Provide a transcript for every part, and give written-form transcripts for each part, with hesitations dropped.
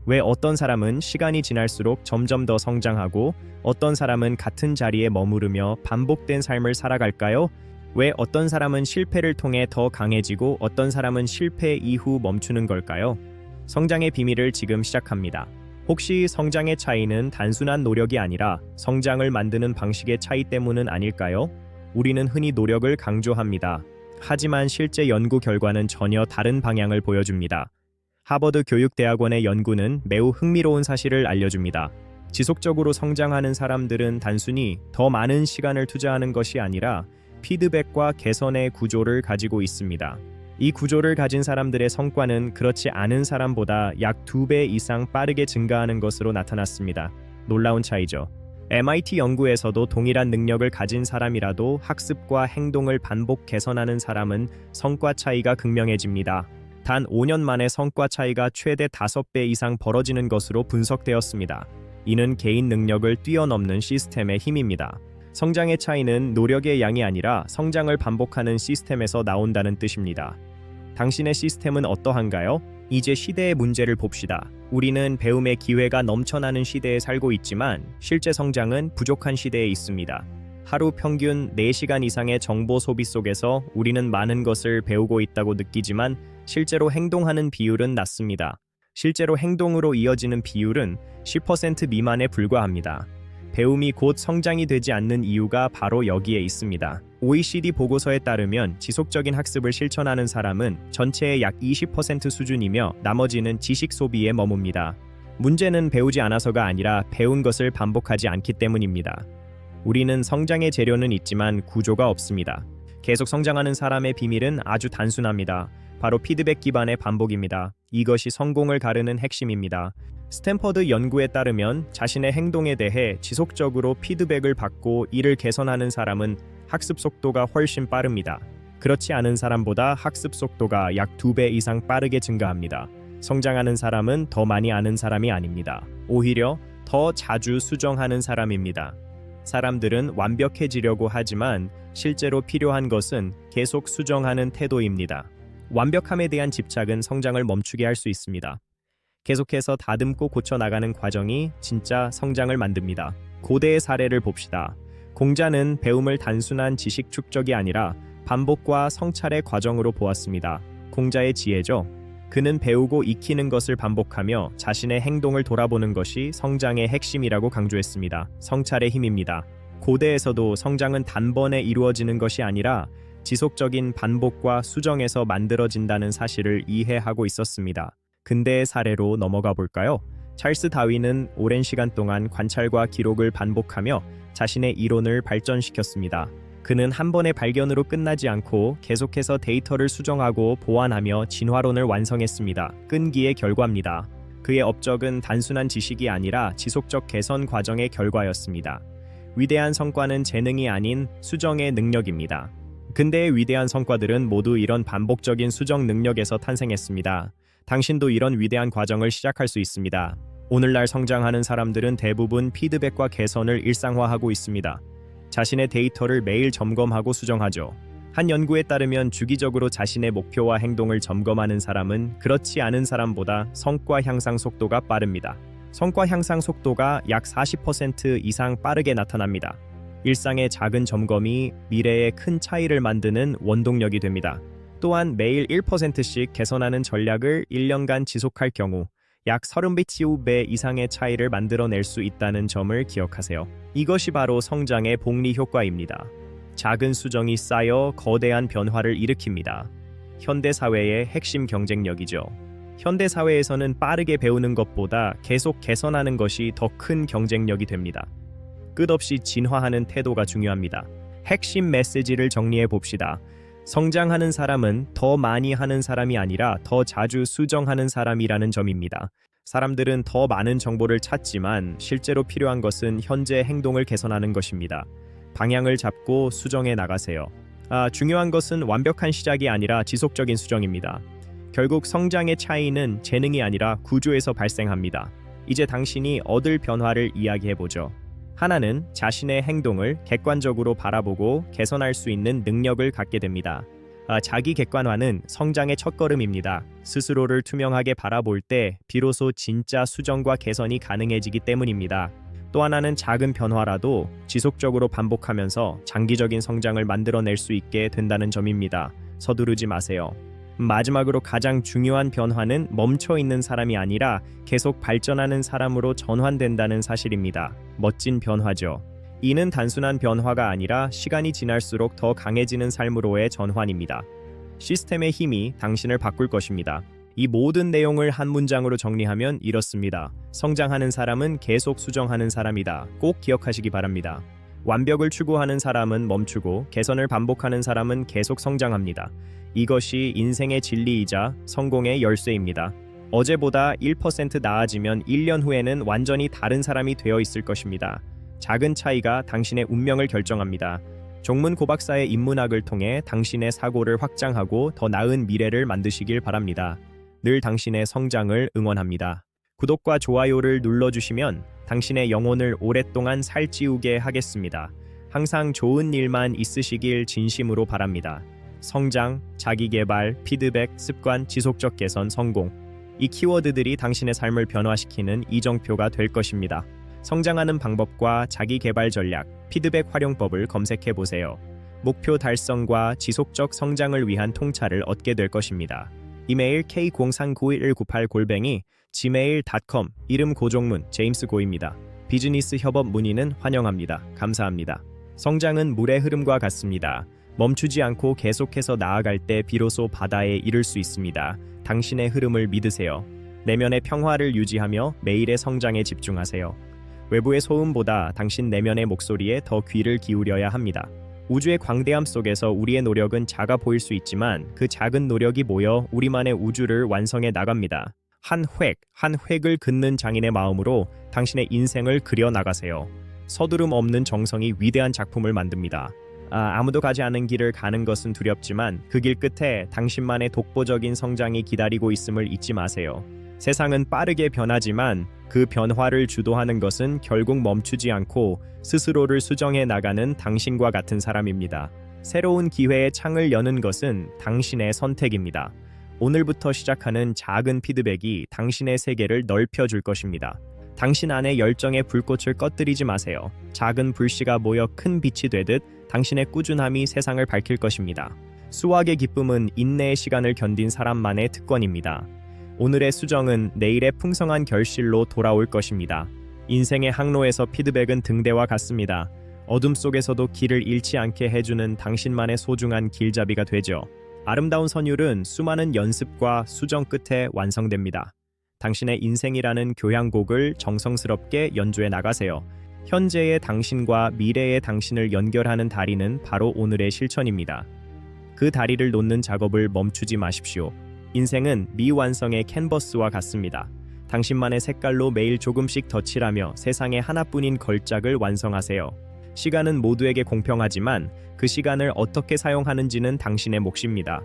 왜 어떤 사람은 시간이 지날수록 점점 더 성장하고 어떤 사람은 같은 자리에 머무르며 반복된 삶을 살아갈까요? 왜 어떤 사람은 실패를 통해 더 강해지고 어떤 사람은 실패 이후 멈추는 걸까요? 성장의 비밀을 지금 시작합니다. 혹시 성장의 차이는 단순한 노력이 아니라 성장을 만드는 방식의 차이 때문은 아닐까요? 우리는 흔히 노력을 강조합니다. 하지만 실제 연구 결과는 전혀 다른 방향을 보여줍니다. 하버드 교육대학원의 연구는 매우 흥미로운 사실을 알려줍니다. 지속적으로 성장하는 사람들은 단순히 더 많은 시간을 투자하는 것이 아니라 피드백과 개선의 구조를 가지고 있습니다. 이 구조를 가진 사람들의 성과는 그렇지 않은 사람보다 약 2배 이상 빠르게 증가하는 것으로 나타났습니다. 놀라운 차이죠. MIT 연구에서도 동일한 능력을 가진 사람이라도 학습과 행동을 반복 개선하는 사람은 성과 차이가 극명해집니다. 단 5년 만에 성과 차이가 최대 5배 이상 벌어지는 것으로 분석되었습니다. 이는 개인 능력을 뛰어넘는 시스템의 힘입니다. 성장의 차이는 노력의 양이 아니라 성장을 반복하는 시스템에서 나온다는 뜻입니다. 당신의 시스템은 어떠한가요? 이제 시대의 문제를 봅시다. 우리는 배움의 기회가 넘쳐나는 시대에 살고 있지만 실제 성장은 부족한 시대에 있습니다. 하루 평균 4시간 이상의 정보 소비 속에서 우리는 많은 것을 배우고 있다고 느끼지만 실제로 행동하는 비율은 낮습니다. 실제로 행동으로 이어지는 비율은 10% 미만에 불과합니다. 배움이 곧 성장이 되지 않는 이유가 바로 여기에 있습니다. OECD 보고서에 따르면 지속적인 학습을 실천하는 사람은 전체의 약 20% 수준이며 나머지는 지식 소비에 머뭅니다. 문제는 배우지 않아서가 아니라 배운 것을 반복하지 않기 때문입니다. 우리는 성장의 재료는 있지만 구조가 없습니다. 계속 성장하는 사람의 비밀은 아주 단순합니다. 바로 피드백 기반의 반복입니다. 이것이 성공을 가르는 핵심입니다. 스탠퍼드 연구에 따르면 자신의 행동에 대해 지속적으로 피드백을 받고 이를 개선하는 사람은 학습 속도가 훨씬 빠릅니다. 그렇지 않은 사람보다 학습 속도가 약 2배 이상 빠르게 증가합니다. 성장하는 사람은 더 많이 아는 사람이 아닙니다. 오히려 더 자주 수정하는 사람입니다. 사람들은 완벽해지려고 하지만 실제로 필요한 것은 계속 수정하는 태도입니다. 완벽함에 대한 집착은 성장을 멈추게 할 수 있습니다. 계속해서 다듬고 고쳐나가는 과정이 진짜 성장을 만듭니다. 고대의 사례를 봅시다. 공자는 배움을 단순한 지식 축적이 아니라 반복과 성찰의 과정으로 보았습니다. 공자의 지혜죠. 그는 배우고 익히는 것을 반복하며 자신의 행동을 돌아보는 것이 성장의 핵심이라고 강조했습니다. 성찰의 힘입니다. 고대에서도 성장은 단번에 이루어지는 것이 아니라 지속적인 반복과 수정에서 만들어진다는 사실을 이해하고 있었습니다. 근대의 사례로 넘어가 볼까요? 찰스 다윈은 오랜 시간 동안 관찰과 기록을 반복하며 자신의 이론을 발전시켰습니다. 그는 한 번의 발견으로 끝나지 않고 계속해서 데이터를 수정하고 보완하며 진화론을 완성했습니다. 끈기의 결과입니다. 그의 업적은 단순한 지식이 아니라 지속적 개선 과정의 결과였습니다. 위대한 성과는 재능이 아닌 수정의 능력입니다. 근대의 위대한 성과들은 모두 이런 반복적인 수정 능력에서 탄생했습니다. 당신도 이런 위대한 과정을 시작할 수 있습니다. 오늘날 성장하는 사람들은 대부분 피드백과 개선을 일상화하고 있습니다. 자신의 데이터를 매일 점검하고 수정하죠. 한 연구에 따르면 주기적으로 자신의 목표와 행동을 점검하는 사람은 그렇지 않은 사람보다 성과 향상 속도가 빠릅니다. 성과 향상 속도가 약 40% 이상 빠르게 나타납니다. 일상의 작은 점검이 미래에 큰 차이를 만드는 원동력이 됩니다. 또한 매일 1%씩 개선하는 전략을 1년간 지속할 경우 약 30배 이상의 차이를 만들어낼 수 있다는 점을 기억하세요. 이것이 바로 성장의 복리 효과입니다. 작은 수정이 쌓여 거대한 변화를 일으킵니다. 현대 사회의 핵심 경쟁력이죠. 현대 사회에서는 빠르게 배우는 것보다 계속 개선하는 것이 더 큰 경쟁력이 됩니다. 끝없이 진화하는 태도가 중요합니다. 핵심 메시지를 정리해 봅시다. 성장하는 사람은 더 많이 하는 사람이 아니라 더 자주 수정하는 사람이라는 점입니다. 사람들은 더 많은 정보를 찾지만 실제로 필요한 것은 현재 행동을 개선하는 것입니다. 방향을 잡고 수정해 나가세요. 중요한 것은 완벽한 시작이 아니라 지속적인 수정입니다. 결국 성장의 차이는 재능이 아니라 구조에서 발생합니다. 이제 당신이 얻을 변화를 이야기해보죠. 하나는 자신의 행동을 객관적으로 바라보고 개선할 수 있는 능력을 갖게 됩니다. 자기 객관화는 성장의 첫걸음입니다. 스스로를 투명하게 바라볼 때 비로소 진짜 수정과 개선이 가능해지기 때문입니다. 또 하나는 작은 변화라도 지속적으로 반복하면서 장기적인 성장을 만들어낼 수 있게 된다는 점입니다. 서두르지 마세요. 마지막으로 가장 중요한 변화는 멈춰 있는 사람이 아니라 계속 발전하는 사람으로 전환된다는 사실입니다. 멋진 변화죠. 이는 단순한 변화가 아니라 시간이 지날수록 더 강해지는 삶으로의 전환입니다. 시스템의 힘이 당신을 바꿀 것입니다. 이 모든 내용을 한 문장으로 정리하면 이렇습니다. 성장하는 사람은 계속 수정하는 사람이다. 꼭 기억하시기 바랍니다. 완벽을 추구하는 사람은 멈추고 개선을 반복하는 사람은 계속 성장합니다. 이것이 인생의 진리이자 성공의 열쇠입니다. 어제보다 1% 나아지면 1년 후에는 완전히 다른 사람이 되어 있을 것입니다. 작은 차이가 당신의 운명을 결정합니다. 종문 고박사의 인문학을 통해 당신의 사고를 확장하고 더 나은 미래를 만드시길 바랍니다. 늘 당신의 성장을 응원합니다. 구독과 좋아요를 눌러주시면 당신의 영혼을 오랫동안 살찌우게 하겠습니다. 항상 좋은 일만 있으시길 진심으로 바랍니다. 성장, 자기개발, 피드백, 습관, 지속적 개선, 성공. 이 키워드들이 당신의 삶을 변화시키는 이정표가 될 것입니다. 성장하는 방법과 자기개발 전략, 피드백 활용법을 검색해보세요. 목표 달성과 지속적 성장을 위한 통찰을 얻게 될 것입니다. 이메일 k039198@gmail.com. 이름 고종문 제임스 고입니다. 비즈니스 협업 문의는 환영합니다. 감사합니다. 성장은 물의 흐름과 같습니다. 멈추지 않고 계속해서 나아갈 때 비로소 바다에 이를 수 있습니다. 당신의 흐름을 믿으세요. 내면의 평화를 유지하며 매일의 성장에 집중하세요. 외부의 소음보다 당신 내면의 목소리에 더 귀를 기울여야 합니다. 우주의 광대함 속에서 우리의 노력은 작아 보일 수 있지만 그 작은 노력이 모여 우리만의 우주를 완성해 나갑니다. 한 획을 긋는 장인의 마음으로 당신의 인생을 그려 나가세요. 서두름 없는 정성이 위대한 작품을 만듭니다. 아무도 가지 않은 길을 가는 것은 두렵지만 그 길 끝에 당신만의 독보적인 성장이 기다리고 있음을 잊지 마세요. 세상은 빠르게 변하지만 그 변화를 주도하는 것은 결국 멈추지 않고 스스로를 수정해 나가는 당신과 같은 사람입니다. 새로운 기회의 창을 여는 것은 당신의 선택입니다. 오늘부터 시작하는 작은 피드백이 당신의 세계를 넓혀줄 것입니다. 당신 안의 열정의 불꽃을 꺼뜨리지 마세요. 작은 불씨가 모여 큰 빛이 되듯 당신의 꾸준함이 세상을 밝힐 것입니다. 수확의 기쁨은 인내의 시간을 견딘 사람만의 특권입니다. 오늘의 수정은 내일의 풍성한 결실로 돌아올 것입니다. 인생의 항로에서 피드백은 등대와 같습니다. 어둠 속에서도 길을 잃지 않게 해주는 당신만의 소중한 길잡이가 되죠. 아름다운 선율은 수많은 연습과 수정 끝에 완성됩니다. 당신의 인생이라는 교향곡을 정성스럽게 연주해 나가세요. 현재의 당신과 미래의 당신을 연결하는 다리는 바로 오늘의 실천입니다. 그 다리를 놓는 작업을 멈추지 마십시오. 인생은 미완성의 캔버스와 같습니다. 당신만의 색깔로 매일 조금씩 덧칠하며 세상에 하나뿐인 걸작을 완성하세요. 시간은 모두에게 공평하지만 그 시간을 어떻게 사용하는지는 당신의 몫입니다.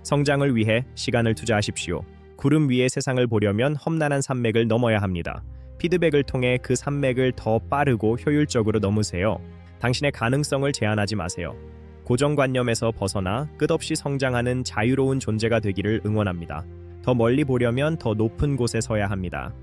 성장을 위해 시간을 투자하십시오. 구름 위의 세상을 보려면 험난한 산맥을 넘어야 합니다. 피드백을 통해 그 산맥을 더 빠르고 효율적으로 넘으세요. 당신의 가능성을 제한하지 마세요. 고정관념에서 벗어나 끝없이 성장하는 자유로운 존재가 되기를 응원합니다. 더 멀리 보려면 더 높은 곳에 서야 합니다.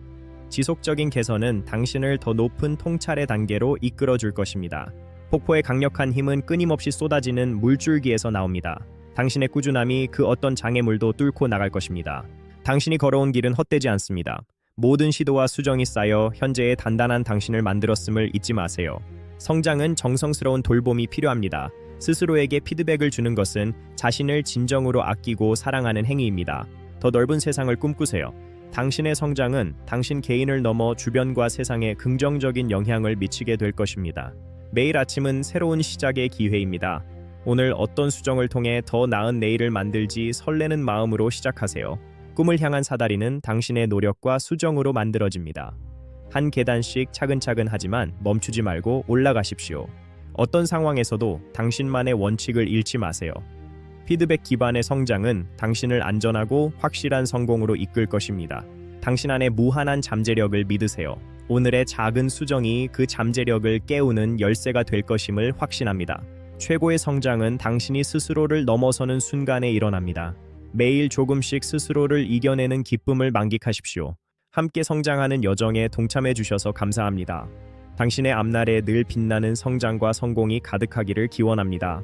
지속적인 개선은 당신을 더 높은 통찰의 단계로 이끌어 줄 것입니다. 폭포의 강력한 힘은 끊임없이 쏟아지는 물줄기에서 나옵니다. 당신의 꾸준함이 그 어떤 장애물도 뚫고 나갈 것입니다. 당신이 걸어온 길은 헛되지 않습니다. 모든 시도와 수정이 쌓여 현재의 단단한 당신을 만들었음을 잊지 마세요. 성장은 정성스러운 돌봄이 필요합니다. 스스로에게 피드백을 주는 것은 자신을 진정으로 아끼고 사랑하는 행위입니다. 더 넓은 세상을 꿈꾸세요. 당신의 성장은 당신 개인을 넘어 주변과 세상에 긍정적인 영향을 미치게 될 것입니다. 매일 아침은 새로운 시작의 기회입니다. 오늘 어떤 수정을 통해 더 나은 내일을 만들지 설레는 마음으로 시작하세요. 꿈을 향한 사다리는 당신의 노력과 수정으로 만들어집니다. 한 계단씩 차근차근 하지만 멈추지 말고 올라가십시오. 어떤 상황에서도 당신만의 원칙을 잃지 마세요. 피드백 기반의 성장은 당신을 안전하고 확실한 성공으로 이끌 것입니다. 당신 안의 무한한 잠재력을 믿으세요. 오늘의 작은 수정이 그 잠재력을 깨우는 열쇠가 될 것임을 확신합니다. 최고의 성장은 당신이 스스로를 넘어서는 순간에 일어납니다. 매일 조금씩 스스로를 이겨내는 기쁨을 만끽하십시오. 함께 성장하는 여정에 동참해 주셔서 감사합니다. 당신의 앞날에 늘 빛나는 성장과 성공이 가득하기를 기원합니다.